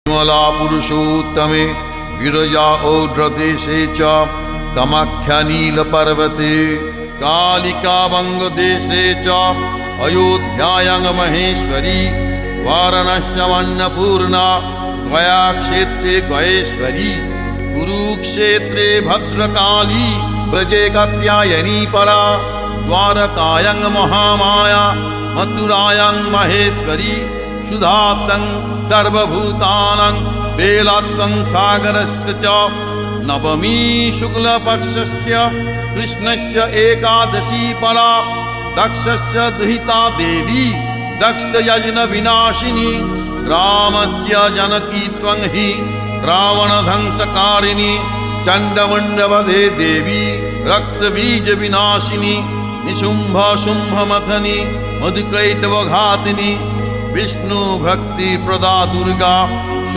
विमला पुरुषोत्तमे विरजा औड्रदेशे च कामाख्या नीलपर्वते कालिका वंगदेशे च अयोध्यायां महेश्वरी वाराणस्यामन्नपूर्णा गया क्षेत्रे गयेश्वरी कुरुक्षेत्रे भद्रकाली ब्रजे कात्यायनी परा द्वारकायां महामाया मथुरायां महेश्वरी सुधातं सर्वभूतानां बेलात्वं सागरस्य च नवमी शुक्लपक्षस्य कृष्णस्य एकादशी परा दक्षस्य दुहिता देवी दक्षयज्ञ विनाशिनी रामस्य जानकी त्वं हि रावणध्वंसकारिणी चण्डमुण्डवधे देवी रक्तबीज विनाशिनी निशुम्भ शुम्भमथनी मधुकैटवघातिनी विष्णु भक्ति प्रदा दुर्गा